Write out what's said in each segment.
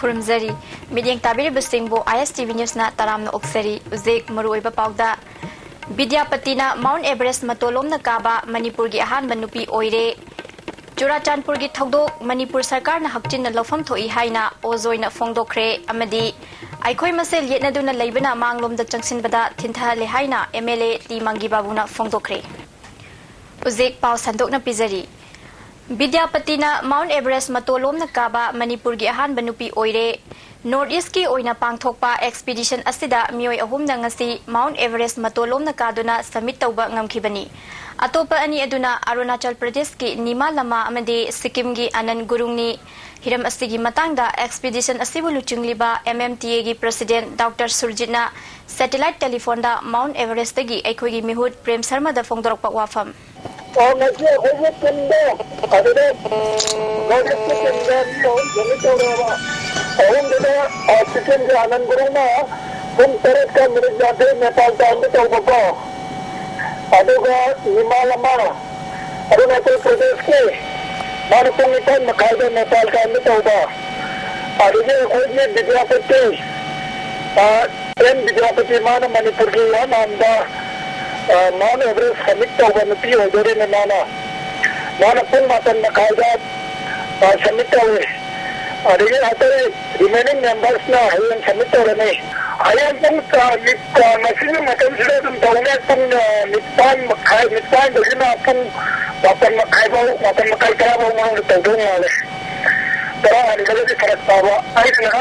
खुरमजरी medium ताबिरबसिंगबो ISTV news ना तरामना ओक्सरी उजेक मरुइबा पाउदा विद्यापतिना mount Everest मतोलोमना काबा मणिपुर की अहानबा नुपी ओइरे चुराचांदपुर की थौदोक मणिपुर सरकार ना हक्चिन लौफम थोई हाइना ओजोइना फोंदोखरे अमदी आइखोय मसेल येतनदुना लेबना मांगलोमदा चंगसिनबदा थिनथाले हाइना MLA टी मंगी बाबुना फोंदोखरे उजेक पाउ संदोकना पिजरी विद्यापतिना माउंट एवरेस्ट मतोलोमना काबा मणिपुर की अहानबा नुपी ओइरे नॉर्थ ईस्ट की ओइना पांगथोकपा एक्सपीडिशन असिदा मियोय अहुमना ngasi माउंट एवरेस्ट मतोलोमना कादुना समिट तौबा ngamkhibani अतोपा अनि अदुना अरुणाचल प्रदेश की नीमा लमा अमदे सिक्किम की आनंद गुरुंगनी हिरम असिगी मतंगदा एक्सपीडिशन असिबु लुचुंगलिबा MMTA की प्रेसिडेंट डॉक्टर सुरजितना सैटेलाइट टेलीफोन दा माउंट एवरेस्ट की अखोगी मिहुत प्रेम शर्मा दा फोंदोरकपा वाफम सिक्किम के आनंद गुरुंग तुम तरह का मिल जाते नेपाल टाइम में तो निमालमा अरुणाचल प्रदेश के मानपुंग मखाइदे नेपाल टाइम में तो विद्यापति विद्यापति मान मणिपुर की नामदा माउंट एवरेस्ट समिट तौबा नुपी ओदोरे ने माना पुंग मातन मखाइदा समिट तौरे अरे अतरे रिमेनिंग मेंबर्स ना हयन समिट तौरे ने हयन पुंग मसीन मतन से तुम तौने पुंग निपान दजिना पुंग मातन मखाइ करा वो मांग तौदों वाले तरा अनिगले की फरक पावा आई लगा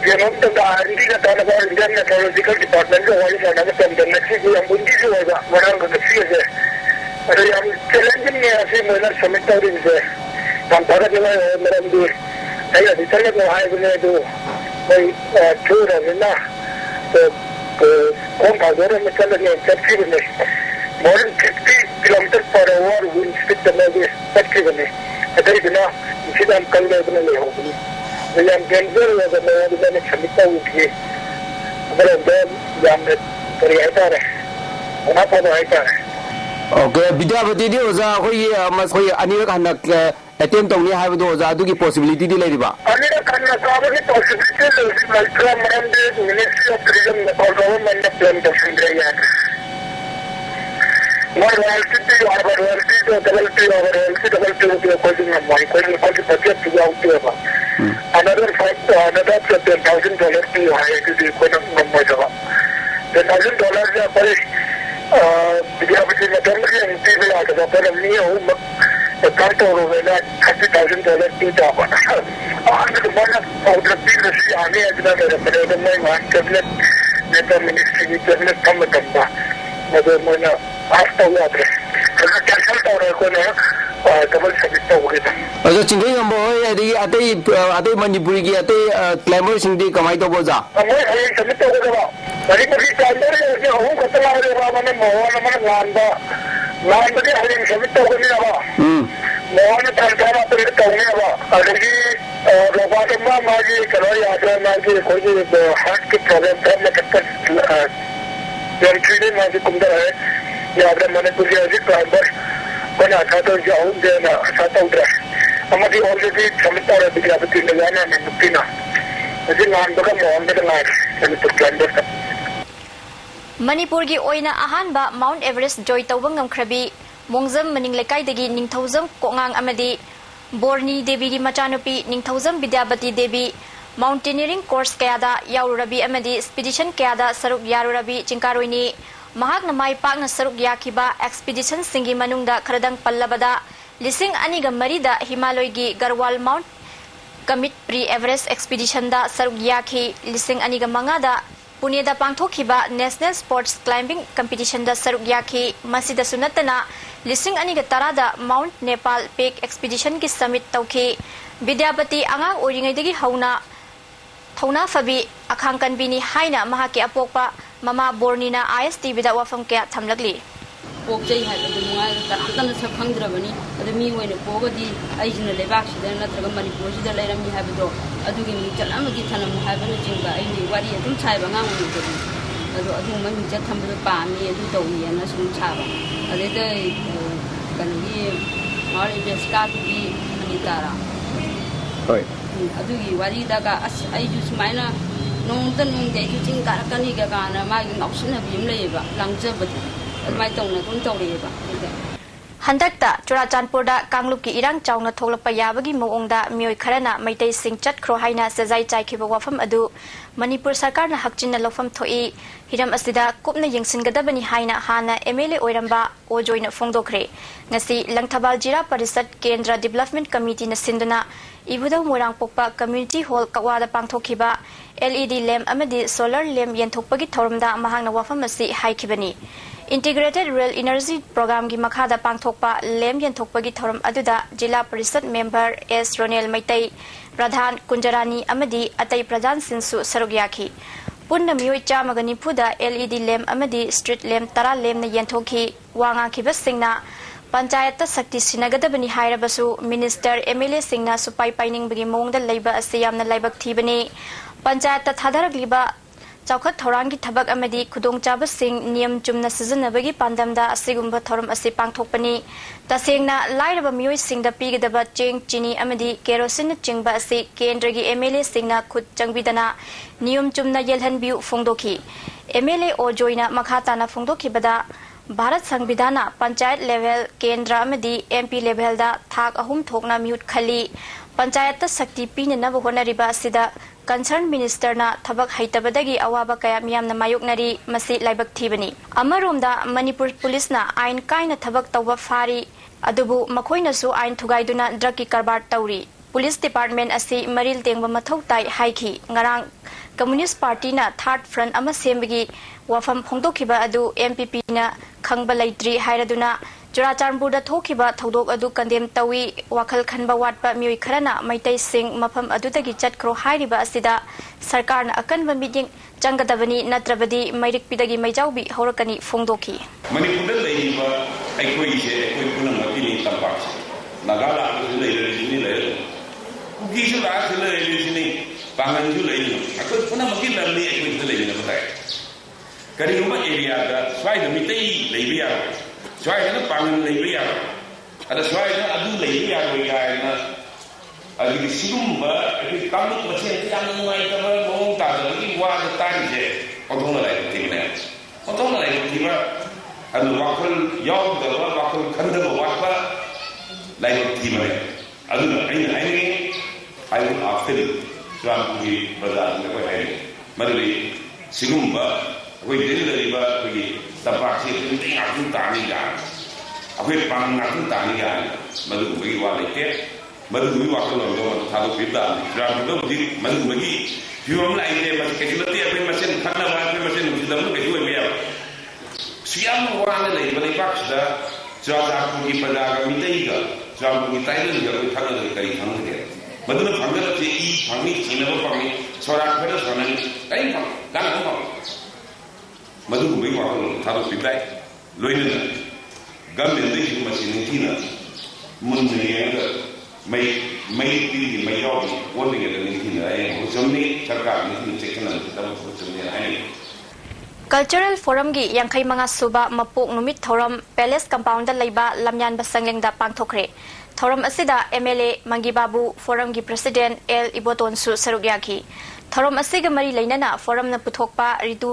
जेनोम तो आरडी का ताना बार इंडियन मेट्रोलॉजिकल डिपार्टमेंट को वाली जाना के टेंडेंसी की हम बुंदी जो होगा वरन को देखिए जे अरे हम चैलेंजिंग में ऐसे महिला समिट हो रही है हम थोड़ा जो मेरा भी है इधर में हाई बने तो कोई टूर है ना तो कौन भागों में चल रही है टैक्सी बने more than 50 kilometers per hour wind speed में भी टैक्सी बने अगर बिना इसी हम कल में बने हो गई तो हम डेंजर हो गए मैंने क्षमता उठी अगर हम जाम परिहाता रहे उन्हें तो होता है ओके विद्यापति दी ओजा कोई अनिरक हनक अटेम्प्ट तौनी हाइबदो ओजा अदुगी पॉसिबिलिटी दी लेरिबा अनिरक हनक काबगी पॉसिबिलिटी लेरि मल्ट्रा मरंदे ministry of tourism Nepal government ने प्लान दर्शन दिया है more royalty to double to कोई budget to out to another $10,000 to hire to the economic number $10,000 या पर विद्यापति में टर्म एंट्री भी आता था पर हमने वो कट हो गए ना $30,000 की था आज तो बना ऑर्डर भी रसी आने अगला मेरे में मान कैबिनेट नेता मिनिस्ट्री की कैबिनेट कम था मतलब मैंने आफ्टर हुआ था अगर कैंसिल हो रहा है कोई ना डबल समिट हो गया अच्छा चिंगई हम बोले अदे मणिपुरी की अदे क्लेमर सिंधी कमाई तो बोझा हमें ये समिट हो गया मणिपुरी क्लेमर ये हूँ कतला है बाबा मैंने मोहन मैंने लान बजे हमें समिट हो गया बाबा मोहन तंत्रा पर कहने बाबा अगर ये रोबाटमा माजी करो यात्रा माजी कोई हार्ट की प्रॉब्लम था मैं कब जंतरी माजी कुंडा है या अगर मणिपुरी अजी क्लेमर कोई आता तो जाऊँ देना अच्छा तो उधर हमारी ऑलरेडी क्षमता है विद्यापति ने जाना नहीं मुक्ति ना मुझे नाम तो कम मोहन में ना मणिपुर क्लाइंबर का मणिपुर की ओइना अहानबा mount Everest Joy तौबंग ngamkhrabi मोंगजम मनिंग लेकाई दगी Ningthoujam कोंगांग अमदी बोरनी देवी की मचानुपी निंगथौजम विद्यापति देवी माउंटेनियरिंग कोर्स कयादा याउरबी अमदी एक्सपीडिशन कयादा सरुक यारुरबी चिंकारोइनी महाकना माई पाकना सरुक याखिबा एक्सपीडिशन सिंगी मनुंगदा खरदंग पल्लबदा लिसिंग अनिगा मरीदा हिमालय की Garhwal mount Kamet pre Everest expedition दा सरुक याखी लिसिंग अनिगा मंगादा पुणे दा पांगथोखिबा नेशनल स्पोर्ट्स क्लाइंबिंग कंपटीशन दा सरुक याखी मसीदा सुनतना लिसिंग अनिगा तरादा माउंट नेपाल पेक एक्सपीडिशन की समिट तौखी विद्यापति आंगा ओरिंगैदगी हौना थौना फबी अखांकनबिनी हाइना महाके अपोकपा ममा बोर्नीना ISTV दा वफम के थमलगली पोकजई है तो मुआय तरांतन सब खंगद्रबनी अदु मी ओइने पोगदी आइजना लेबाक सिदा नत्रग मणिपुर सिदा लेरमी हाबदो अदुगी मी चलमगी थनम हाबन जिंगा आइनि वारी अदुम छाइबा ngamuni तो अदु ममी ज थमबदो पामी अदु तौनी ना सुम छाबा अदेते कनगी मारी बेस्का की मनितारा होय अदुगी वारी दागा अस आइजु सुमाइना नोंता नोंदे आइजु चिंग कारकनी गाना मागी ngausinhabi am leyeba langjabadi admai tawna tum tawreba हंदकता चुराचानपुरदा कांगलुपकी इरांग चावना थोलपा याबगी मोंगदा मियोय Kharna Meitei सिंग चटख्रो हाइना सजाई चाइखिबा वाफम अदु मणिपुर सरकारना हकचिन लफम थोई हिरम असिदा कुपना यंगसिनगदबनी हाइना हाना MLA ओइरंबा ओजोइना फोंदोखरे ngasi langthabal jira parisat kendra development committee na sinduna ibudau morang pokpa community hall kawada pangthokhiba led lamp amadi solar lamp yenthokpagi thorumda mahangna wafam asi haikibani integrated rail energy program gi makhada pangthokpa lamp yenthokpagi thorum aduda jila parisat member s ronel maitai pradhan kunjarani amadi atai pradhan sinsu sarugyakhi punna miyoi chamaga nipuda led lamp amadi street lamp tara lamp na yenthokhi wanga khibasingna panchayat शक्ति सिनगदबनी हायरबसु minister MLA सिंगना सुपाई pining बगी मोंगदा लैबा असे यामना लाइबक थीबनी पंचायत थादरगलिबा चौखत थौरांगी थबक अमदी खुदोंगचाब सिंग नियम चुमना सिजनबगी पांदमदा असिगुंबा थौरम असे पांगथोकपनी तसेंगना लाइरब मियोय सिंगदा पीगदबा Cheng चिनी अमदी kerosene चिंगबा असे केंद्रगी MLA सिंगना खुद चंगबिदना नियम Chumna येलहनबिउ फोंदोखी MLA ओजोइना मखाताना फोंदोखिबदा Bharat संविधान पंचायत लेवल केंद्र अमदी एमपी लेवल दा थाक अहुम थोकना म्यूट खली पंचायत शक्ति पीननब होनरिबा असिदा कंसर्न मिनिस्टर ना थबक हैतबदगी अवाबा कया मियामना मायोकनरी मसी लाइबक थीबनी अमरोमदा मणिपुर पुलिस ना आइन कायना थबक तौबा फारी अदुबु मखोइनसु आइन थुगाइदुना ड्रग की कारबार तौरी पुलिस डिपार्टमेंट असी मरिल तेंगबा मथौ ताई हाइखी ngarang कम्युनिस्ट पार्टी ना थर्ड फ्रंट अमा सेमबगी वाफम फोंदोखिबा अदु एमपीपी ना खंगबा लैत्रि हायरदुना चुराचानपुरदा थोखिबा थौदोक अदु कंडेम तवी वाखल खनबा वाटपा मियोय खरना मैतै सिंग मफम अदुदगी चटख्रो हायरिबा असिदा सरकार ना अकनबा मीटिंग चंगदबनी नत्रबदी मैरिकपिदगी मैजाउबी हौरकनी फोंदोखी मणिपुरदा लैरिबा अखोइसे अखोइ पुनमकिनि तंपाक नागाला लैरिसिनि लैर उगिसु लास लैरिसिनि पांगनजु लैरि अखोइ पुनमकि लल्ली अखोइ लैरिना बताय करिगुमा एरिया दा स्वाइद मितै लैबि यार स्वाइद पांगन लैबि यार अदा स्वाइद अदु लैबि यार गायना अदि सिगुम्बा अखोइ कामुक मसेन याम नुवाइतबा मोंग तादबि वाद तारिजे ओदोंना लाइबतिने ओदोंना लाइबतिबा अदु वाखल यावदबा वाखल खंदबा वाटबा लाइबतिबा अदु आइने I will after Swami Bazaar Maduri Sigumba, we did the Tapaki, Akin Tanigan, a quick Pangakin Tanigan, Madu we want to get, Madu we walk along the Tadu Pita, Madu Magi, you don't like them, but Katilati, machine, Kana, machine, which is the look at you and me out. Siam one lady, but they patched the Swami Padaga Mitaiga, Swami Thailand, with Hungary. मधुन fungal से ई fungi चिनबो fungi सोरा खर सनन काई फंग गाना फंग मधु गुबै वाखल थारो पिबाय lion गमन दि मसिन थिना मुननेग मै ती मै याव वोनिग नि थिना ए होजमनि सरकार नि चेकन तब होजमनि आइ कल्चरल फोरम की यांखै मंगा सुबा मपोक नुमित थौरम पैलेस कंपाउंड लैबा लमयान बसंगलेंदा पांगथोखरे थौरम असिदा एमएलए मंगी बाबू फोरम की प्रेसिडेंट एल इबोटोनसु सरुग्याखी थौरम असिग मरी लैनना फोरम न पुथोकपा रितु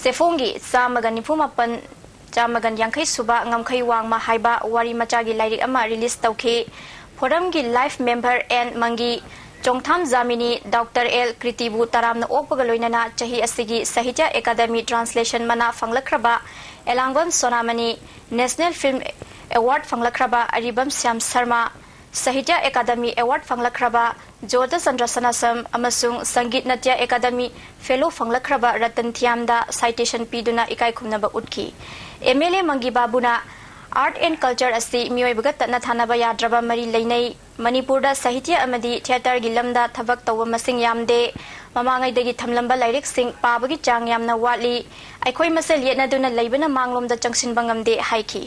सेफोंगी चामगन निफुमापन चामगन यांखै सुबा ngamkhai wangma haiba wari machagi lairik ama release tauki forum की लाइफ मेंबर एन मंगी चोंगथाम जामिनी डॉक्टर एल कृतिबु तारामना ओपगा लोइनना चाही असिगी साहित्य एकेडमी ट्रांसलेशन मना फंगलख्रबा Elangbam Sonamani national film award फंगलख्रबा अरिबम श्याम शर्मा साहित्य एकेडमी अवार्ड फंगलख्रबा जोधा चंद्र सनासम अमसुंग संगीत नाट्य एकेडमी फेलो फंगलख्रबा रतन थियामदा साइटेशन पीदुना इकाई खुमनबा उठकी एमएलए मंगी बाबुना आर्ट एंड कल्चर असी मियोइबगा तना थानाबा याद्रबा मरी लैनै मणिपुरदा साहित्य अमदी थिएटर गी लमदा थबक तौबा मसिंग यामदे ममांगैदगी थमलंबा लाइरिक सिंग पाबगी चांग यामना वाटली अखोइ मसेल येनदुना लैबना मांगलोमदा चंगसिनबा ngamde हाइखी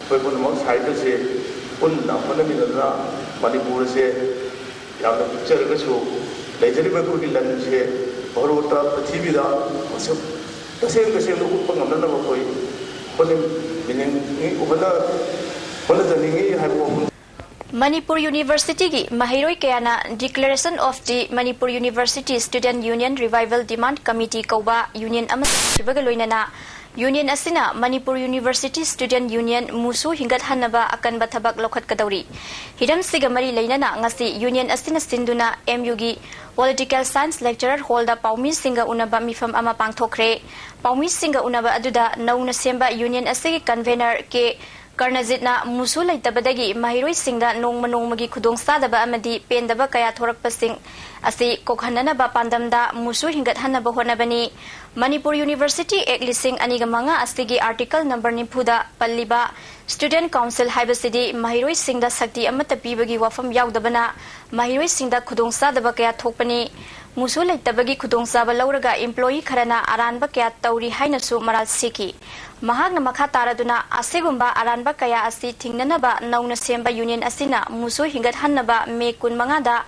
कोइपुनमक साहित्य से पुन्ना फनमिनना मणिपुर से यामना पिक्चर गसु लेजरिबा कोगी लन से भरोता पृथ्वीदा मसब तसें तसें उप्पा ngamnana कोइ कोने binning ओबला जनिंगी हाइबो Manipur University ki Mahiroi Kayana Declaration of the Manipur University Student Union Revival Demand Committee Kauba Union Amasibagaloinana Union Asina Manipur University Student Union Musu Hingat Hanaba Akan Batabak Lokat Kadauri Hidam Sigamari Lainana Ngasi Union Asina Sinduna MUG Political Science Lecturer Holda Paumi Singa Unaba Mifam Ama Pangthokre Paumi Singa Unaba Aduda Nauna Semba Union Asigi Convener ke Karnazitna Musu Laitabadagi Mahiroi Singda Nong Manongmagi Kudong Sadaba Amadi Pendaba Kaya Thorakpasing Asi Kokhananaba Pandamda Musu Hingat Hanaba Honabani Manipur University Ek Lising Anigamanga Asigi Article number Nimpuda Palliba Student Council Haibasidi Mahiroi Singda Sakti Amata Pibagi Wafam Yaudabana Mahiroi Singda Kudong Sadaba Kaya Thokpani Musu Laitabagi Kudong Saba Lauraga Employee Karana Aranba Kaya Tauri Hainasu Maral Siki Mahagna Makha Taraduna Asigumba Aranba Kaya Asi Tingnanaba Nauna Semba Union Asina Musu Hingat Hannaba Me Kun Mangada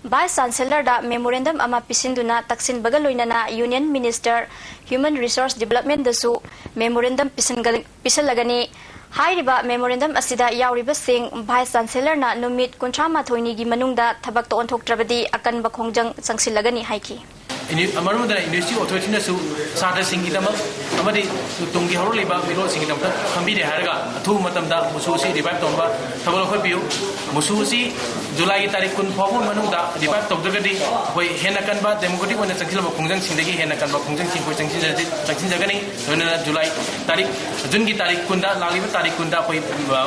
Vice Chancellor da Memorandum Ama Pisinduna Taksin Bagaloinana Union Minister Human Resource Development Dasu Memorandum Pisalagani Hairiba Memorandum Asida Yauriba Singh Vice Chancellor na Numit Kuntrama Thoini gi Manungda Thabak to Onthok Trabadi Akan Bakhongjang Sangsilagani Haiki Amarumada Industry Authority Nasu Sata Singidama Amadi Tungi Horliba Miro Singidam Kambide Haraga Two Matamda Mususi Revive Tomba Tabalopiu Mususi July Tarikun Popu Manunda Revive Togadi Hoi Henakanba Democratic when the Sankil of Kunjang Sindagi Henakanba Kunjang Sakin Jagani July Tarik Jungi Tarikunda Laliba Tarikunda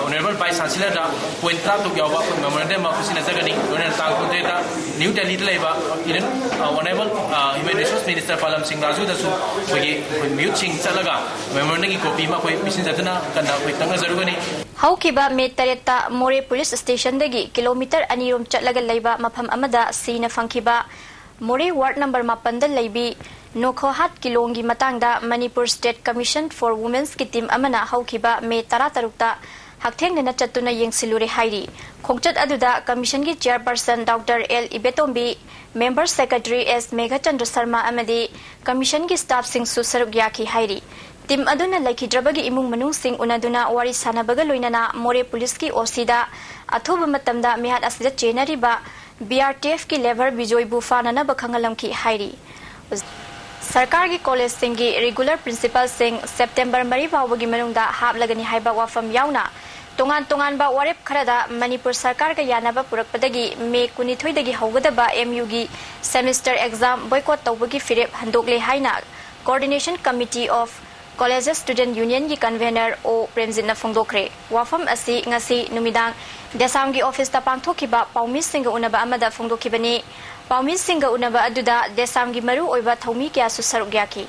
Honorable Vice Chancellor Puentra to Gawa Memorandum of Kusina Zagani Takunda New Delhi Labor Honorable Human Resource Minister Palam Singh Raju dasu mute sing salaga memorandum copy ma koi pisin jatna kanda koi tanga zarugani Haukiba me tareta More Police Station dagi kilometer anirom chatlaga laiba mafam amada sina fangkiba More Ward number 8 da laibi Nokhohat kilongi matangda Manipur State Commission for Women's ki team amana haukiba me taratarukta Haktheng na chatuna yengsilure hairi khongchat aduda commission gi chairperson Dr. L Ibetombi member secretary S Meghachandra Sharma amadi commission gi staff sing susaruk yaki hairi team aduna laikhidrabagi imung manung sing unaduna wari sanabaga loinana More police ki osida athoba matamda mihat asida chenariba BRTF ki lever bijoy bufanana bakhangalam ki hairi Sarkar ki college singi regular principal sing September mari bawagi manungda hablagani haiba wafam yauna Tongan ba warep kharada Manipur Sarkar ka yanaba purakpadagi me kunithoi dagi haugadaba MU gi semester exam boycott tawbagi firep handokle haina coordination committee of colleges student union gi convener o Premjitna phongdokre wafam asi ngasi numidang desam gi office ta pangthokiba Paumi Singa unaba amada phongdokibani Paumi Singa unaba aduda desam gi maru oiba thomi kya su saruk yaki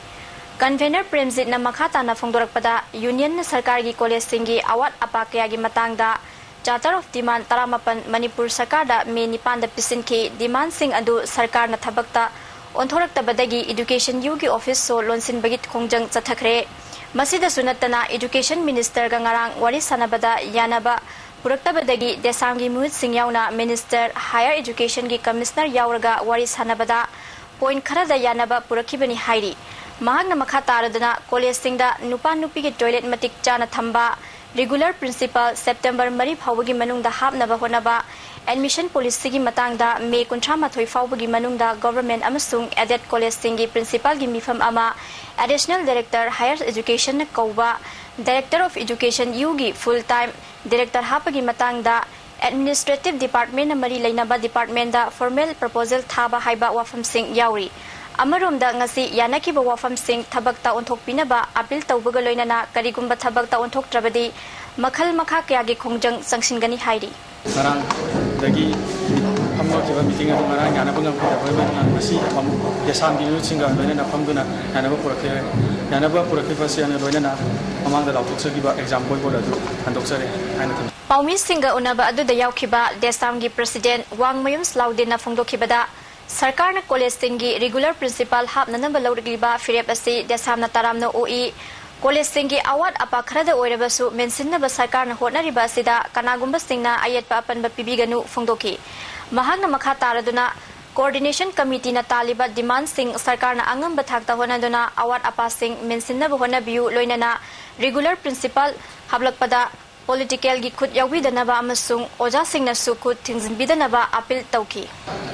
Convener Premjitna Makhata na Phongdorakpada Union Sarkar gi college singi awat apakya gi matangda Charter of Demand 18 Manipur Sarkar da me 9 da pisin ki demand sing adu Sarkar na thabakta onthoraktabadagi education u gi office so lonsin bagit khongjang chathakre masida sunatana education minister ga ngarang wari sanabada yanaba puraktabadagi desamgi muhit sing yauna minister higher education gi commissioner yauraga wari sanabada point kharada yanaba purakibani hairi Mahagna Makataradana college singda nupa nupi ki toilet matik chana thamba regular principal September mari phawagi manungda hapnaba honaba admission policy gi matangda me kuntrama thoi phawagi manungda government amasung added college singi principal gi mifam ama additional director higher education na kauba director of education yugi full time director hapagi matangda administrative department na mari lainaba department da formal proposal thaba haiba wafam sing yauri Amaromda ngasi yanakiba wafam sing thabakta onthokpinaba appeal tawbaga loinana karigumba thabakta onthoktrabadi makhal makha kyagi khongjang sangsingani hairi Sarang dagi hammo kiba meeting adu marang yana bangam kita boyba ngasi pam desam gi singa loinana pamduna yana ba purakhe fasiana loinana amangda lapuksa giba exam boy bola du handoksare haina Paumi Singa unaba adu da yaukhiba desam gi president Wangmayum Slaudina phongdokhibada Sarkar na college singi regular principal hap nanamba laurigiba firep asi desamna taramno oi college singi awat apakhrada oirabasu mensinna ba sarkar na honariba asida kanagumba singna ayatpa apanba pibiganu phongdoki mahagna makha taraduna coordination committee na taliba demand sing sarkar na angam bathakta honaduna awat apa sing mensinna ba honabiu loinana regular principal hablakpada political gi khut yawbidanaba amasung oja singna su khut thingzinbidanaba appeal tawki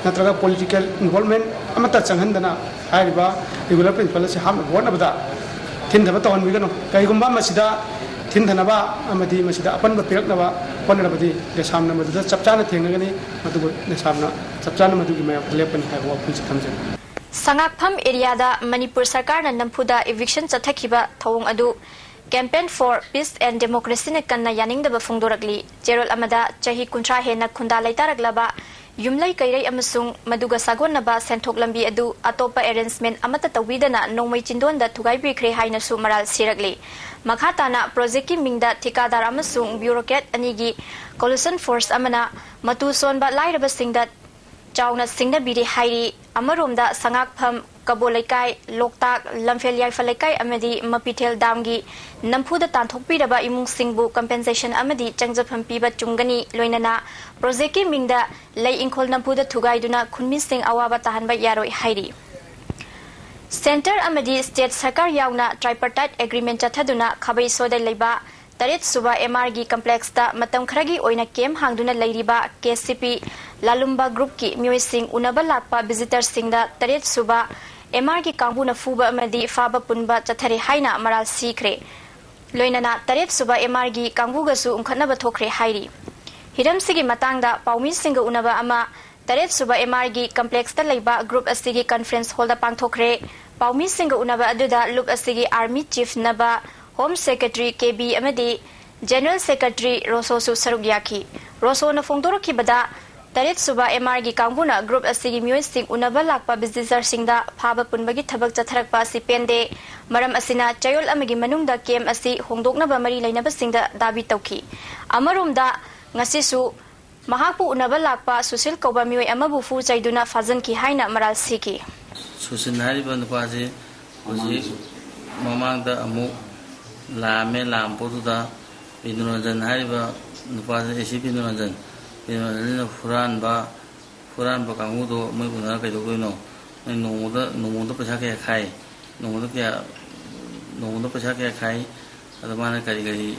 natraga political involvement amata changhandana haiba regular principal se ham wonabada thindaba tawon bigano kaigumba masida thindhanaba amadi masida apanba piraknaba ponarabadi desamna madada chapchana thengnagani madu desamna chapchana madugi maya lepani haiba punchi thamjani Sangakpham area da Manipur sarkar na namphuda eviction chathakiba thawung adu campaign for peace and democracy ne kanna yaningdaba phungdorakli cherol amada chahi kuntra hena khunda laitaraglaba yumlai kairai amasung maduga sagonnaba senthok lambi adu atopa arrangement amata tawidana nongmai chindonda thugai bikre haina su maral siragli makhatana project ki mingda thikadar amasung bureaucrat anigi coalition force amana matu sonba lairaba singda Chawna singna biri hairi amaromda sangakpham kabolaikai loktak lamfeliai falaikai amadi mapithel damgi namphuda tanthokpiraba imung singbu compensation amadi changjapam piba chungani loinana project ki mingda lei ingkhol namphuda thugaiduna khunmin sing awaba tahanba yaroi hairi center amadi state sarkar yauna tripartite agreement chathaduna khabai sodai leiba taret suba MR gi complex ta matam kharagi oina kem hangduna leiriba KCP Lalumba group ki mioi sing unaba lakpa visitor singda taret suba MR gi kangbu na fuba amadi faba punba chathare haina maral sikre loinana taret suba MR gi kangbu ga su umkhanaba thokre hairi hiram sigi matangda paumi singa unaba ama taret suba MR gi complex ta leiba group asigi conference hall da pangthokre paumi singa unaba aduda loop asigi army chief naba Home Secretary KB amadi General Secretary Roso su saruk yaki Roso na fongdoro ki bada taret suba MR gi kangbuna group asigi mioi sing unaba lakpa visitor singda phaba punbagi thabak chatharakpa si pende maram asina chayol amagi manungda kem asi hongdoknaba mari lainaba singda dabi tawki amarumda ngasi su mahapu unaba lakpa susil koba mioi amabu fu chaiduna fajan ki haina maral siki susil hari ban paji oji mamangda amu Lame lampuda Pinuranjan hariba nupada esi Pinuranjan furan ba kangudo mai guna kai do no nomuda pesa ke khai nomuda pesa ke khai adamana kari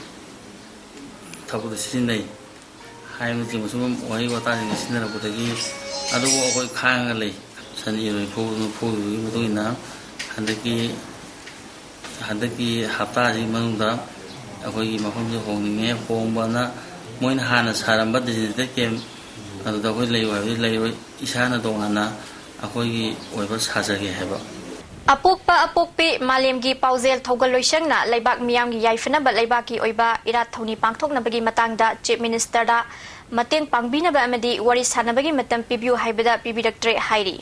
thabu sin dai hai mu timu sum wai wata ni sinara budagi adu ko khang le sani roi phu mu to ina handaki hapta ji manungda akoi mafam ji hongninge hongbana moina hana saramba digital game adu da koi lei isana dongana akoi gi oiba sajage heba apokpe malemgi pauzel thogal loisangna leibak miyamgi yaifana ba leibaki oiba irat thoni pangthoknabagi matangda chief minister da mateng pangbina ba amadi wari sanabagi matam pibyu haibada pibiraktre hairi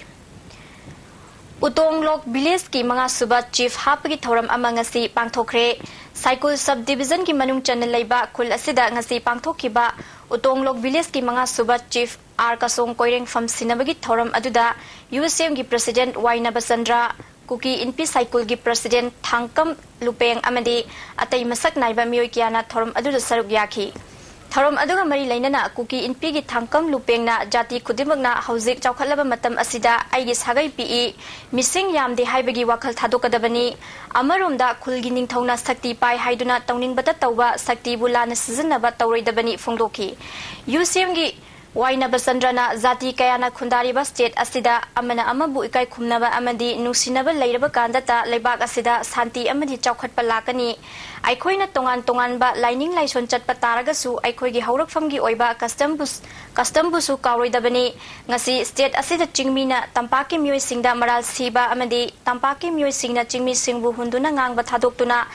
Utonglok village ki manga suba chief hapagi thoram ama ngasi pangthokre cycle sub division ki manung channel leiba khul asida ngasi pangthokiba Utonglok village ki manga suba chief R Kasong Koireng fam sinabagi thoram aduda USM ki president Waina Basandra Kuki Inpi cycle ki president Thangkam Lupeng amadi atai masak naiba mioi kiana thoram aduda saruk yaki Tharom aduga mari lainana Kuki Inpi gi Thangkam Lupengna jati khudimagna hauzik chawkhalaba matam asida aigi sagai pi mising yamde haibagi wakhal thadokadabani amaromda khulgi ningthongna sakti pai haiduna tawningbata tawba sakti bulana sizinaba tawroidabani phongdoki UCM gi Waina Basandrana Zati Kayana Khundariba State Asida Amana Amabu Ikai Khumnaba Amadi Nusinaba Lairaba Kandata Lebak Asida Santi Amadi Chawkhat Palakani Aikoina Tongan ba Lining Laison Chatpa Taragasu Aikoigi Haurakfamgi Oiba Custom Busu Kauroidabani Ngasi State Asida Chingmina Tampaki Mioi Singda Maral Siba Amadi Tampaki Mioi Singna Chingmi Singbu Hunduna Ngangba Thadoktuna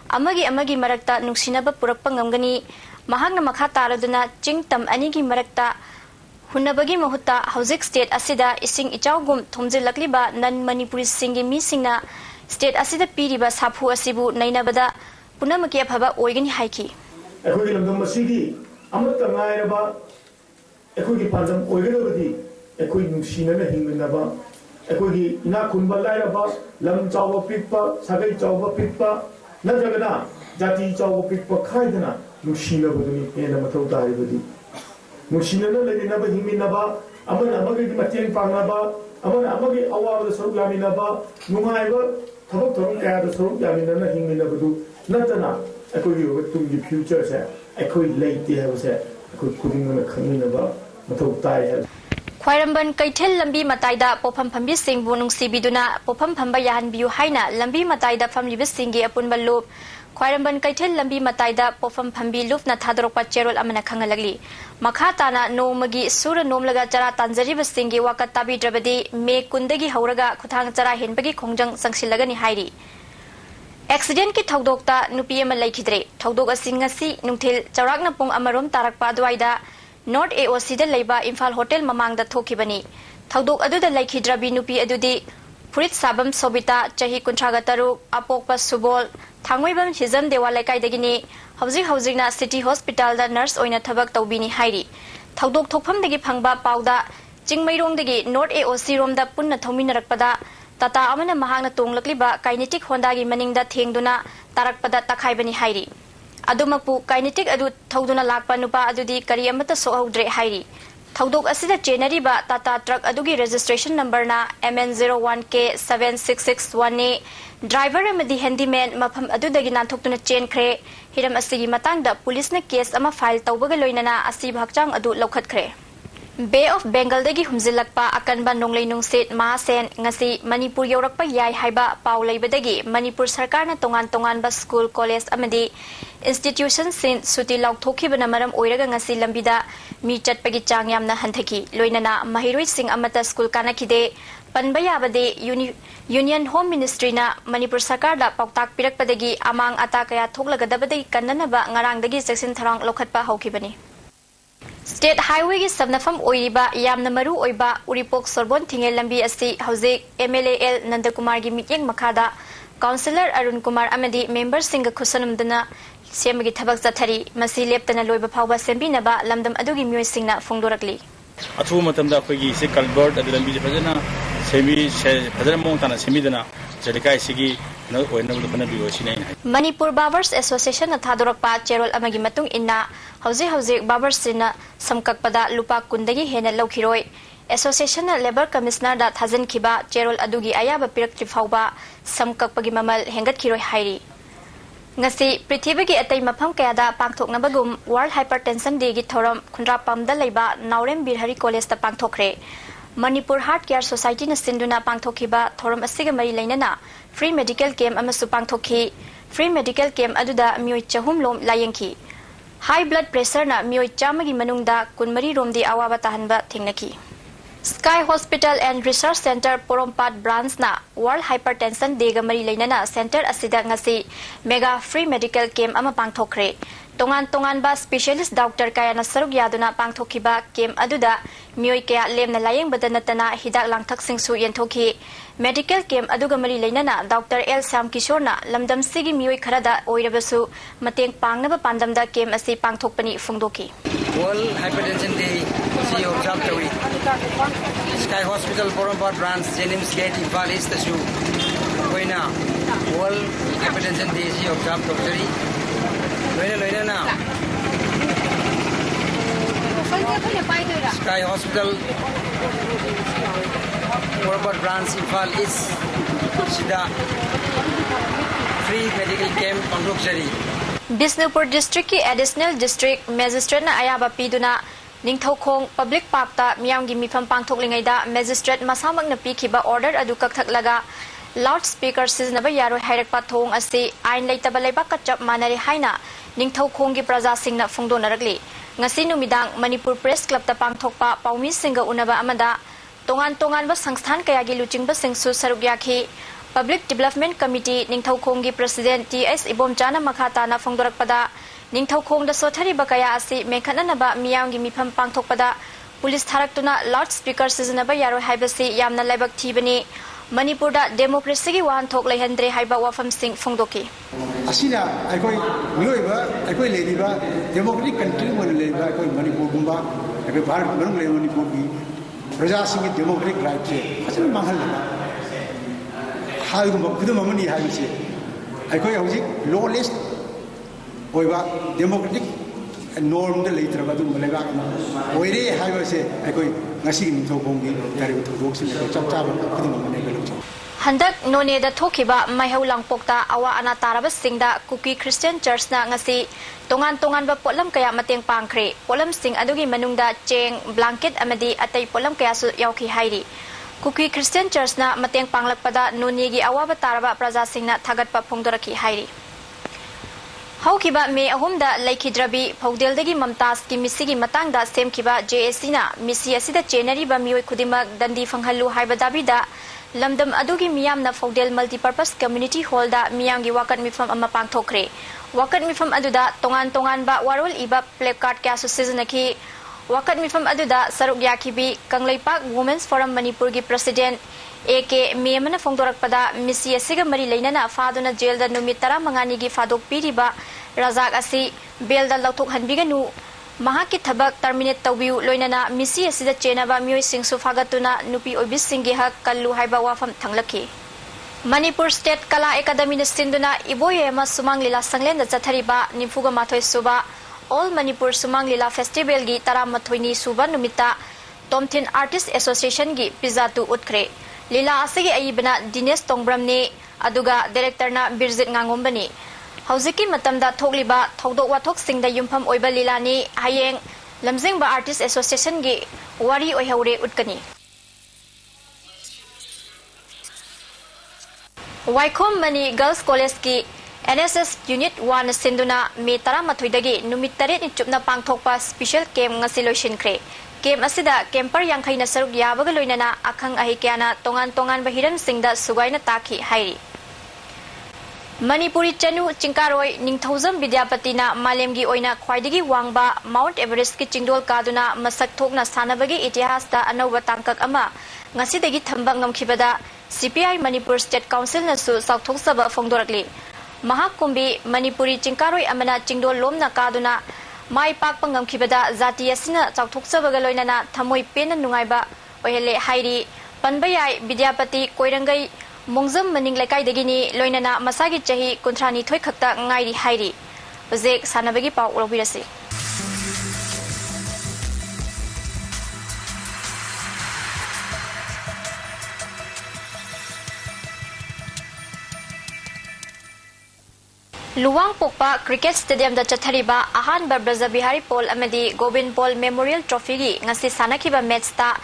Amagi Marakta Nusinaba Purakpa Ngamgani Mahangna makha taraduna chingtam anigi marakta hunabagi mahutta hauzik state asida ising ichawgum thomjilakliba nan manipuri singi mi singna state asida piriba saphu asibu nainabada punamaki aphaba oigani haiki ekhogi lamdam masigi amata ngairaba ekhogi pandam oigadabadi ekhogi nungsinana hingminaba ekhogi ina khunba lairaba lam chawba pikpa sagai chawba pikpa najagana jati chawba pikpa khaidana Nushina Buduni and Amatota Ibudi. Nushina Ladinaba Himinaba, Amana Amagi Matian Panaba, Amana Amagi Awa the Sorugaminaba, Nungaiva, Tabak Kaya the Sorugamina Himinabudu, Natana, I could you to the future. ꯑꯩꯈꯣꯏ ꯂꯩꯇꯦ ꯍꯥꯏꯕꯁꯦ ꯑꯩꯈꯣꯏ ꯈꯨꯗꯤꯡꯃꯛꯅ ꯈꯪꯃꯤꯟꯅꯕ ꯃꯊꯧ ꯇꯥꯏ ꯍꯥꯏꯕ ꯈ꯭ꯋꯥꯏꯔꯝꯕꯟ ꯀꯩꯊꯦꯜ ꯂꯝꯕꯤ ꯃꯇꯥꯏꯗ ꯄꯣꯐꯝ ꯐꯝꯕꯤꯁꯤꯡꯕꯨ ꯅꯨꯡꯁꯤꯕꯤꯗꯨꯅ ꯄꯣꯐꯝ ꯐꯝꯕ ꯌꯥꯍꯟꯕꯤꯌꯨ ꯍꯥꯏꯅ ꯂꯝꯕꯤ ꯃꯇꯥꯏꯗ ꯐꯝꯂꯤꯕꯁꯤꯡꯒꯤ ꯑꯄꯨꯟꯕ ꯂꯨꯞ ꯈ꯭ꯋꯥꯏꯔꯝꯕꯟ ꯀꯩꯊꯦꯜ ꯂꯝꯕꯤ ꯃꯇꯥꯏꯗ ꯄꯣꯐꯝ ꯐꯝꯕꯤ ꯂꯨꯞꯅ ꯊꯥꯗꯣꯔꯛꯄ ꯆꯦꯔꯣꯜ ꯑꯃꯅ ꯈꯪꯍꯜꯂꯛꯂꯤ ꯃꯈꯥ ꯇꯥꯅ ꯅꯣꯡꯃꯒꯤ ꯁꯨꯔ ꯅꯣꯝꯂꯒ ꯆꯔꯥ ꯇꯥꯟꯖꯔꯤꯕꯁꯤꯡꯒꯤ ꯋꯥꯀꯠ ꯇꯥꯕꯤꯗ꯭ꯔꯕꯗꯤ ꯃꯦ 10ꯗꯒꯤ ꯍꯧꯔꯒ ꯈꯨꯊꯥꯡ ꯆꯔꯥ ꯍꯦꯟꯕꯒꯤ ꯈꯣꯡꯖꯪ ꯆꯪꯁꯤꯜꯂꯒꯅꯤ ꯍꯥꯏꯔꯤ ꯑꯦꯛꯁꯤꯗꯦꯟꯠꯀꯤ ꯊꯧꯗꯣꯛꯇ ꯅꯨꯄꯤ ꯑꯃ ꯂꯩꯈꯤꯗ꯭ꯔꯦ ꯊꯧꯗꯣꯛ ꯑꯁꯤ ꯉꯁꯤ ꯅꯨꯡꯊꯤꯜ ꯆꯥꯎꯔꯥꯛꯅ ꯄꯨꯡ 1 ꯇꯥꯔꯛꯄ ꯑꯗꯨꯋꯥꯏꯗ ꯅꯣꯔꯠ AOCꯗ ꯂꯩꯕ ꯏꯝꯐꯥꯜ ꯍꯣꯇꯦꯜ ꯃꯃꯥꯡꯗ ꯊꯣꯛꯈꯤꯕꯅꯤ ꯊꯧꯗꯣꯛ ꯑꯗꯨꯗ ꯂꯩꯈꯤꯗ꯭ꯔꯕꯤ ꯅꯨꯄꯤ ꯑꯗꯨꯗꯤ ꯐꯨꯔꯤꯠ ꯁꯥꯕꯝ ꯁꯣꯕꯤꯇꯥ ꯆꯍꯤ 36 ꯑꯄꯣꯛꯄ ꯁꯨꯕꯣꯜ ꯊꯥꯡꯃꯩꯕꯟ ꯍꯤꯖꯝ ꯗꯦꯋꯥ ꯂꯩꯀꯥꯏꯗꯒꯤꯅꯤ ꯍꯧꯖꯤꯛꯅ ꯁꯤꯇꯤ ꯍꯣꯁꯄꯤꯇꯥꯜꯗ ꯅꯔꯁ ꯑꯣꯏꯅ ꯊꯕꯛ ꯇꯧꯕꯤꯅꯤ ꯍꯥꯏꯔꯤ ꯊꯧꯗꯣꯛ ꯊꯣꯛꯐꯝꯗꯒꯤ ꯐꯪꯕ ꯄꯥꯎꯗ ꯆꯤꯡꯃꯩꯔꯣꯡꯗꯒꯤ ꯅꯣꯔꯠ AOC ꯔꯣꯝꯗ ꯄꯨꯟꯅ ꯊꯧꯃꯤꯟꯅꯔꯛꯄꯗ ꯇꯥꯇꯥ ꯑꯃꯅ ꯃꯍꯥꯛꯅ ꯇꯣꯡꯂꯛꯂꯤꯕ ꯀꯥꯏꯅꯦꯇꯤꯛ ꯍꯣꯟꯗꯥꯒꯤ ꯃꯅꯤꯡꯗ ꯊꯦꯡꯗꯨꯅ ꯇꯥꯔꯛꯄꯗ ꯇꯛꯈꯥꯏꯕꯅꯤ ꯍꯥꯏꯔꯤ ꯑꯗꯨꯃꯛꯄꯨ ꯀꯥꯏꯅꯦꯇꯤꯛ ꯑꯗꯨ ꯊꯧꯗꯨꯅ ꯂꯥꯛꯄ ꯅꯨꯄꯥ ꯑꯗꯨꯗꯤ ꯀꯔꯤ ꯑꯃꯠꯇ ꯁꯣꯛꯍꯧꯗ꯭ꯔꯦ ꯍꯥꯏꯔꯤ ꯊꯧꯗꯣꯛ ꯑꯁꯤꯗ ꯆꯦꯟꯅꯔꯤꯕ ꯇꯥꯇꯥ ꯇ꯭ꯔꯛ ꯑꯗꯨꯒꯤ ꯔꯦꯖꯤꯁꯇ꯭ꯔꯦꯁꯟ ꯅꯝꯕꯔꯅ MN01K7661ꯅꯤ ड्राइवर अमदी हैंडीमैन मफम अदुदगी नाथोक्तुना चेनख्रे हिरम असिगी मतंगदा पुलिसना केस अमा फाइल तौबगा लोइनना असिब हक्चांग अदु लौखतख्रे बे ऑफ बेंगलदगी हुमजिलक्पा अकनबा नोंगलै नुंगसेट महासेन ngasi मणिपुर यौरक्पा याय हाइबा पाउ लैबदगी मणिपुर सरकारना तोंगान तोंगानबा स्कूल कॉलेज अमदी इंस्टीट्यूशन सिन सुति लाउथोखिबना मरम ओइरगा ngasi लंबिदा मी चटपगी चांग यामना हंथकी लोइनना महिरोइ सिंग अमता स्कूल कानाखिदे पनबा याबदे यूनियन होम मिनिस्ट्रीना मणिपुर सरकारदा पाउताक पिरकपदगी अमांग अता कया थोकलगदबदगी कन्ननबा ngarangdagi सेक्शन थरांग लौखतपा हौखिबनी स्टेट हाईवे की सबनफम ओइबा यामना मरु ओइबा उरिपोक सोरबोन थिंगे लंबी असि हौजिक MLAL नंदकुमार की मिटिंग मखादा काउंसिलर अरुण कुमार अमदी मेंबर सिंग खुसनमदना सेमगी थबक चथरी मसी लेप्तना लोइबा फावबा सेंबिनबा लमदम अदुगी मियोय सिंगना फोंदोरकली अथु मतमदा अखोगी से कल्बर्ट अदु लंबी फजना सेमी फजना मोंग ताना सेमीदना जलिकाय सिगी न ओइनबदु फना बियोसिनै मणिपुर बाबर्स एसोसिएशन थादोरकपा चेरोल अमगी मतुंग इन्ना हौजिक बाबर्स सिना समककपदा लुपा कुंदगी हेना लौखिरोय एसोसिएशन लेबर कमिश्नर दा थाजनखिबा चेरोल अदुगी अयाबा पिरक्त्रि फावबा समककपगी ममल हेंगतखिरोय हाइरी ngasi पृथ्वी की अतै मफम कयादा पांगथोकनबगुम वर्ल्ड हाइपरटेंशन डे की थोरम खुंद्रापमदा लैबा नावरेम बिरहरी कॉलेज ता पांगथोखरे मणिपुर हार्ट केयर सोसाइटी न सिंधुना पांगथोखिबा थोरम असिगा मरी लैनना फ्री मेडिकल कैंप अमसु पांगथोखि फ्री मेडिकल कैंप अदुदा मियोय चहुम लोम लायंखि हाई ब्लड प्रेशर ना मियोय चामगी मनुंगदा 23 रोमदी अवाबा ताहनबा थेंगनखि sky hospital and research centre Porompat branch ना वर्ल्ड हाइपरटेंशन डे गा मरी लैनना centre असिदा ngasi mega free medical camp अमा पांगथोखरे तोंगान बा स्पेशलिस्ट डॉक्टर कायाना सरुक यादुना पांगथोखिबा कैंप अदुदा मियोय कया लेमना लायंग बदनतना हिदाक लांगथक सिंगसु यंथोखि मेडिकल कैंप अदुगा मरी लैनना डॉक्टर एल श्याम किशोरना लमदम सिगी मियोय खरादा ओइरबसु मतेंग पांगनबा पांदमदा कैंप असि पांगथोकपनि फुंगदोखि वर्ल्ड हाइपरटेंशन डे सी ऑब्जर्व तवी sky hospital Porompat branch JNIMS gate Imphal east तसु कोइना वर्ल्ड हाइपरटेंशन डे सी ऑब्जर्व तवजरी लोइना sky hospital Porompat branch Imphal east सिदा फ्री मेडिकल कैंप पांगथोकजरी बिष्णुपुर डिस्ट्रिक्ट की एडिशनल डिस्ट्रिक्ट मैजिस्ट्रेट अयाबा पीदुना निंगथौखोंग पब्लिक पार्कता मियामगी मिफम पांगथोकलिंगैदा मैजिस्ट्रेट मसामकना पीखिबा ऑर्डर अदु ककथकलगा लाउड स्पीकर सिजनबा यारो हाइरकपा थोंग असि आइन लेतबा लेबाक चप मानरे हाइना निंगथौखोंगी प्रजासिंगना फोंदोनरकली ngasi numidang Manipur Press Club ta pangthokpa paumi singa unaba amada tongan ba sangstan kaya gi luchingba singsu saruk yakhi Public Development Committee Ningthaukhonggi President TS Ibomchana Makhata na phongdorakpada Ningthaukhongda sothari bakaya asi mekhananaba miyamgi mifam pangthokpada police tharaktuna loudspeaker sijanaba yaro haibasi yamna laibak thibani Manipurda democracy gi wan thok leihandre haiba wafam sing phongdoki asina aikoi mioiba aikoi lediba democratic country mon lediba aikoi Manipur gumba aikoi bharat manung le Manipur gi praja sing democratic right che asin manghal la हालगुम खुदम अमनी हाइसे अखोय हौजिक lawless ओइबा democratic norm द लेत्रब अदु मलेबा ओइरे हाइबसे अखोय ngasi निथौखोंगी दारि थौदोक सिन चपचाब खुदम अमने गलौ Handak none da thokiba maihau langpokta awa ana taraba singda Kuki Christian Church na ngasi tongan ba polam kaya mateng pangkre polam sing adugi manungda cheng blanket amadi atay polam kaya su yauki hairi Kuki Christian Church na mateng panglakpada none gi awa ba taraba praja singna thagatpa phongdoraki hairi Haukiba me ahumda laikhidrabi phaudeldagi Mamtas ki misigi matangda semkiba JSC na misi asida chenari ba mioi khudimak dandi phanghallu haiba dabida Lamdam adugi miyam na Faudel Multipurpose Community Hall da miyam gi wakat mifam ama pangthokre wakat mifam aduda tongan ba warul iba placard kya su seasonaki wakat mifam aduda saruk yakibi Kanglaipak Women's Forum Manipur gi President AK miyamana phongdorakpada misi asiga mari leinana faduna jail da numit 15 gi fadok piriba Razak asi bel da lauthok hanbiganu Mahaki thabak terminate tawbiu loinana misi asida chenaba mioi singsu fagatuna nupi obis singi hak kallu haiba wafam thanglaki Manipur State Kala Academy na sinduna iboyema sumang lila sanglen da chathariba nimfuga mathoi suba All Manipur Sumang Lila Festival gi taramathoini suba numita Tomthin Artist Association gi pizatu utkre lila asigi ayibna Dinesh Tongbram ne aduga director na Birjit Ngangombani Hauziki matamda thogliba thodok wathok singda yumpham oiba lilani hayeng lamjingba Artist Association gi wari oihaure utkani Waikhom Mani Girls College ki NSS Unit 1 sinduna me 13 dagi numit 8 ni chupna pangthokpa special camp ngasi loishinkhre camp asida camper yankhai na saruk yabaga loinana akhang ahi kyana tongan bahiram singda sugaina takhi hairi Manipuri Chanu Chingkaroi Ningthauzam Vidyapatina Malemgi Oina Khwaidigi Wangba Mount Everest ki chingdol kaduna masak thokna sanabagi itihasta anauba tangkak ama ngasidagi thamba ngamkhibada CPI Manipur State Council nasu sauthoksaba phongdorakli Mahakumbi Manipuri Chingkaroi amana chingdol lomna kaduna mai pakpa ngamkhibada zati asina sauthoksaba loinana thamoi pena nungaiba ohele hairi panbayai Vidyapati Koirangai Mongzam Maning Laikai Dagini Loinana Masagi Chahi Kuntrani Thoi Khakta Ngairi Hairi Uzek Sanabagi Pau Urobirasi Luwang Pokpa Cricket Stadium da Chathariba Ahan Barbraza Bihari Pol Amadi Gobind Pol Memorial Trophy gi ngasi sanakiba match ta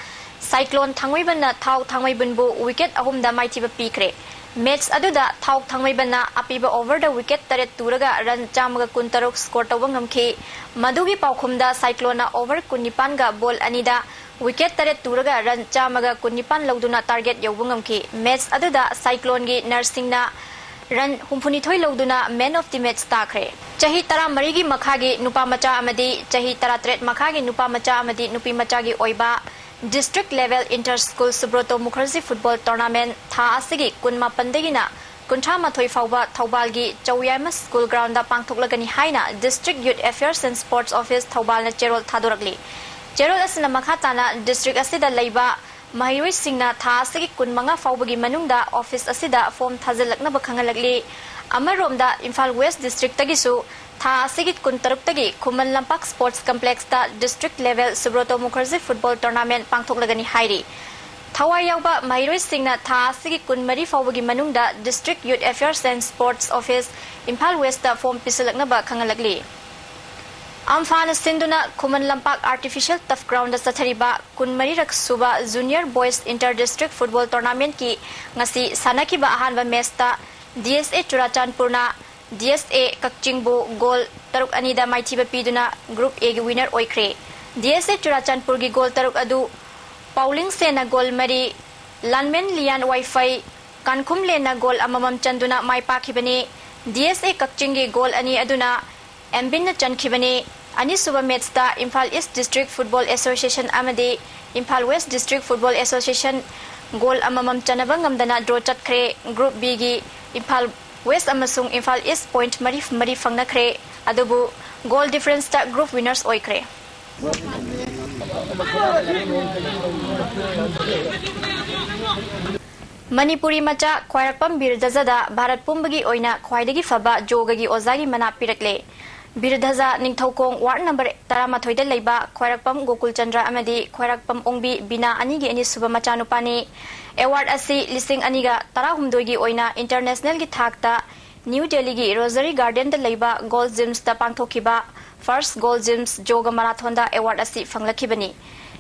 Cyclone Thangwaibanna Thau Thangwaibanbu wicket ahumda maitiba pikre match aduda Thau Thangwaibanna apiba over the wicket taret turaga run chamaga kuntaruk score tawba ngamkhi madugi paukhumda Cyclone over kunipan ga ball anida wicket taret turaga run chamaga kunipan lauduna target yawba ngamkhi match aduda Cyclone gi nursingna run humphuni thoi lauduna man of the match takre chahi tara marigi makhagi nupa macha amadi chahi tara tret makhagi nupa macha amadi nupi macha gi oiba District Level Inter-School Subroto Mukherjee Football Tournament Tha Asigi Kunma Pandegina Kuntra Mathoi Fauba Thaubalgi Chawyama School Ground da Pangthoklagani Haina District Youth Affairs and Sports Office Thaubal na Cherol Thadoragli Cherol asina makhatana District asida leiba Mahiroi Singna Tha Asigi Kunmanga Faubagi Manungda Office asida form thajalakna bakhangalagli Amaromda Imphal West District tagisu Tha Asigi Kuntaruk tagi Khuman Lampak Sports Complex da District Level Subroto Mukherjee Football Tournament pangthoklagani hairi Thawai yauba Mahiroi Singna Tha Asigi Kunmari Faubagi Manungda District Youth Affairs and Sports Office Imphal West da form pisalakna bakhangalagli Amphana Sinduna Khuman Lampak Artificial Turf Ground da Sathariba Kunmari Raksuba Junior Boys Inter-District Football Tournament ki ngasi sanakiba ahanba match ta DSA Churachandpurna DSA Kakchingbu goal taruk anida maithiba piduna Group A gi winner oikre DSA Churachandpur gi goal taruk adu Pauling Sena goal mari Lanmen Lian Wi-Fi Kankhum Lena goal amamam chanduna mai pakhibani DSA Kakching gi goal ani aduna Mbin na chankhibani ani suba match ta Imphal East District Football Association amadi Imphal West District Football Association goal amamam chanaba ngamdana draw chatkre Group B gi Imphal West amasung Imphal East point mari fangnakre adubu goal difference ta group winners oikre Manipuri macha khwairakpam birdazada Bharat pumbagi oina khwaidagi faba jogagi ozagi mana pirakle Birdhaza Ningthokong Ward number Taramathoida Leba, Khoirakpam Gokul Chandra Amadi, Khoirakpam Ongbi, Bina Anigi Ani Suba Machanupani, Award Asi, Lising Aniga, Tarahumdogi Oina, International Gitakta, New Delhi Gi, Rosary Garden the Leba, Gold Gyms the Pangtokiba, First Gold Gyms, Joga Marathonda, Award Asi Fanglakibani.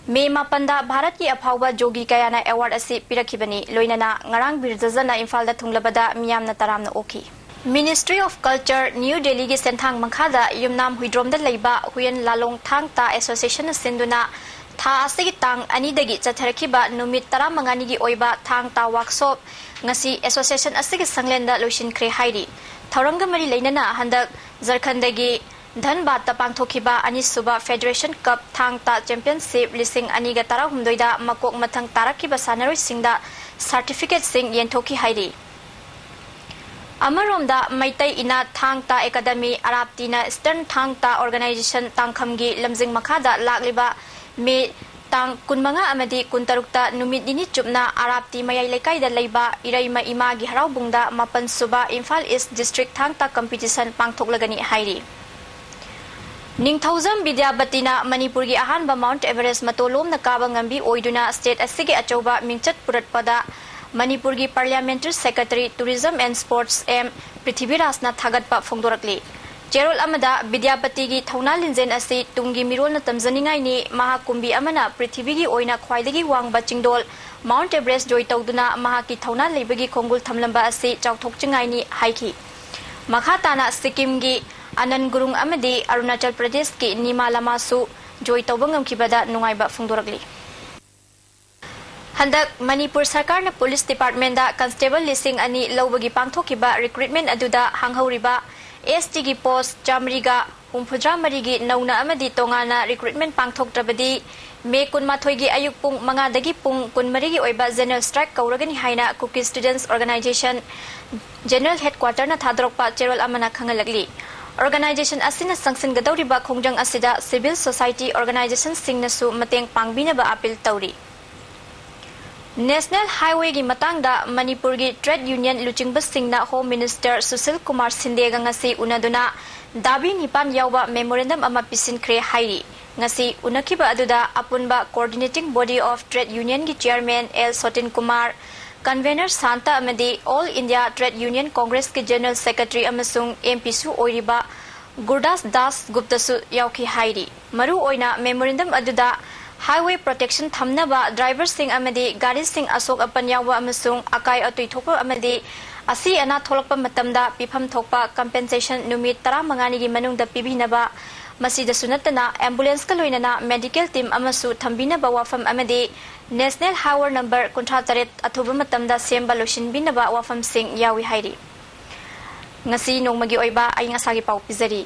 May Mapanda, Bharati Apauba, Jogi Kayana, Award Asi Pirakibani, Loinana, Ngarang Birdazana, Infalda Tunglabada, Miyamna Taramna Oki. Ministry of Culture, New Delhi gi Senthang Makhada, Yumnam Huidrom da Leiba, Huyen Lalong Thang Ta Association Sinduna, Tha Asigi Tang, Anidagi Chatarakiba, Numit Taramangani gi Oiba, Thang Ta Workshop, Ngasi Association Asigi Sanglenda Lushin Kre Haidi, Tauranga Mari Lainana, Handak, Zarkandagi, Dhanbad Ta Pangthokiba, Anisuba Federation Cup, Thang Ta Championship, Lising Aniga Tarahumdoida, Makok Matang Tarakiba Sanari Singda, Certificate Sing Yentoki Haidi. Amaromda Maitai Ina Thangta Academy Arabtina Eastern Thangta Organization Tangkhamgi Lamjing Makhada Lakliba Me Tang Kunmanga Amadi Kuntarukta Numidini Chupna Arabti Mayai Lekai da Leiba Iraima Imagi Haraubungda Mapan Suba Imphal East District Thangta Competition Pangthoklagani Hairi Ningthauzam Vidyabatina Manipurgi Ahanba Mount Everest Matolom Nakaba Ngambi Oiduna State Asigi Achoba Mingchat Puratpada Manipurgi Parliamentary Secretary Tourism and Sports M Prithibirasna Thagatpa Phongdorakli Cherol Amada Vidyapatigi Thauna Linzen Asi Tungi Mirolna Tamzaningai ni Mahakumbi Amana Prithibigi Oina Khwaidagi Wangba Chingdol Mount Everest Joy Tawduna Mahaki Thauna Lebagi Khongul Thamlamba Asi Chawthokchingai ni Haiki Makhatana Sikkim gi Anand Gurung Amadi Arunachal Pradesh ki Nima Lamasu Joy Tawbangam Kibada Nungaiba Phongdorakli Handak Manipur Sarkar na Police Department da Constable Lising Ani Lawbagi Pangthokiba Recruitment Aduda Hanghoriba STG Post Jamriga Umpudra Marigi Nauna Amadi Tongana Recruitment Pangthoktrabadi Me Kunmathoigi Ayuk Pung Mangadagi Pung Kunmarigi Oiba General Strike Kauragani Haina Cookie Students Organization General Headquarter na Thadrokpa Cherol Amana Khangalagli Organization Asina Sangsin Gadawriba Khongjang Asida Civil Society Organization Singnasu Mateng Pangbinaba Appeal Tauri National Highway gi matangda Manipur gi Trade Union Luchingba Singna Home Minister Susil Kumar Sindega ngasi unaduna dabi nipan yawba memorandum ama pisin kre hairi ngasi unakiba aduda apunba Coordinating Body of Trade Union gi Chairman L Sotin Kumar Convener Santa amadi All India Trade Union Congress ki General Secretary amasung MP su oiriba Gurdas Das Gupta su yauki hairi maru oina memorandum aduda Highway Protection Thamnaba Driver Sing Amadi Gari Sing Asok Apanyawa Amasung Akai Atui Thopa Amadi Asi Ana Tholakpa Matamda Pifam Thokpa Compensation Numit Tara Mangani gi Manungda Pibinaba Masida Sunatana Ambulance ka loinana Medical Team Amasu Thambinaba Wafam Amadi National Highway Number Kunthataret Athuba Matamda Semba Loshinbinaba Wafam Sing Yawi Hairi Ngasi Nongmagi Oiba Ay Ngasagi Pau Pizari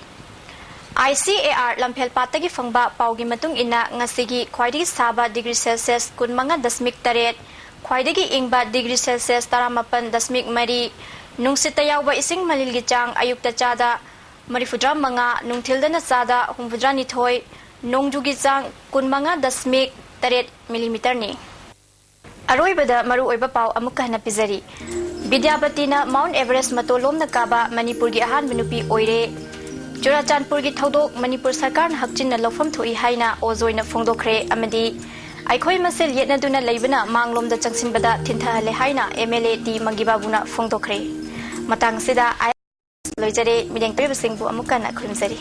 ICAR Lamphel Patagi Fangba Paugi Matung Ina Ngasigi Khwaidagi Saba degree Celsius Kunmanga Dasmik Taret Khwaidagi Ingba degree Celsius Taramapan Dasmik Mari Nungsita Yawba Ising Malilgi Chang Ayukta Chada Marifudra Manga Nungthildana Chada Humfudra Nithoi Nongjugi Chang Kunmanga Dasmik Taret millimeter ni Aroibada Maru Oiba Pau Amuka na Pizari Vidyapatina Mount Everest Matolom Nakaba Manipurgi Ahan Manupi Oire Churachandpur gi thodok Manipur Sarkar na hakchin na lofam thoi haina ozoi na phongdokre amadi aikhoi masel yetna duna leibana manglom da changsin bada thintha le haina MLA T Mangibabu na phongdokre matang sida loijare mideng prebsing bu amukan na khulmjari